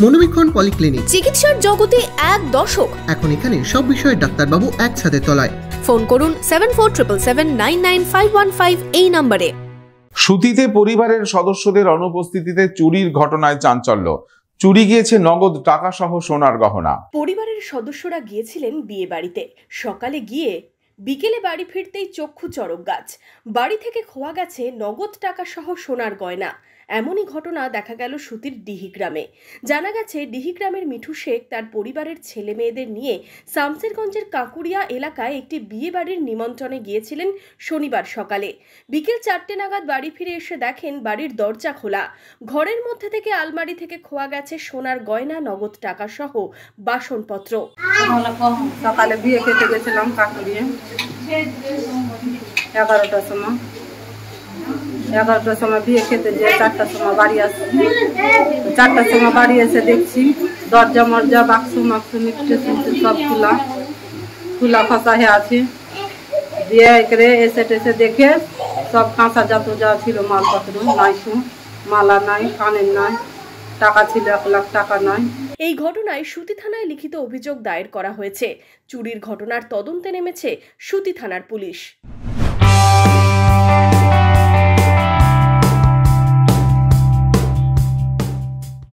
মনোবীক্ষণ polyclinic, চিকিৎসার জগতে এক দশক। এখন এখানে সব বিষয়ে ডাক্তারবাবু একসাথে তলায়। ফোন করুন 7477799515 এই নম্বরে। সুতিতে পরিবারের সদস্যদের অনুপস্থিতিতে চুরির ঘটনায় চাঞ্চল্য। চুরি গিয়েছে নগদ টাকা সহ সোনার গহনা। পরিবারের সদস্যরা গিয়েছিলেন বিয়ে বাড়িতে। সকালে গিয়ে বিকেলে বাড়ি ফিরতেই চক্ষু চড়ক গাছ। বাড়ি থেকে খোয়া গেছে নগদ টাকা সহ সোনার গয়না। এমনই ঘটনা দেখা গেল সুতির ডিহিগ্রামে। জানা গেছে ডিহিগ্রামের মিঠু শেখ তার পরিবারের ছেলে মেয়েদের নিয়ে শামসেরগঞ্জের কাঁকুড়িয়া এলাকায় একটি বিয়ে বাড়ির নিমন্ত্রণে গিয়েছিলেন শনিবার সকালে। বিকেল 4টে নাগাদ বাড়ি ফিরে এসে দেখেন বাড়ির দরজা খোলা। ঘরের মধ্যে থেকে আলমারি থেকে খোয়া গেছে সোনার গয়না, নগদ টাকা সহ বাসনপত্র। সকালে বিয়ে খেতে গেছিলাম কাঁকুড়িয়ে 11টার সময় বিয়ে খেতে যে 4টার সময় বাড়ি আসছি। 4টার সময় বাড়ি এসে দেখছি দরজা মরজা বাক্স মাক্স মিটে সব খোলা ফাঁসা হয়ে আছে। দিয়ে করে এসে টেসে দেখে সব কাঁচা যত যা ছিল মালপত্র নাই, মালা নাই, কানের নাই, টাকা ছিল 1 লাখ টাকা নাই। এই ঘটনায় সুতি থানায় লিখিত অভিযোগ দায়ের করা হয়েছে। চুরির ঘটনার তদন্তে নেমেছে সুতি থানার পুলিশ।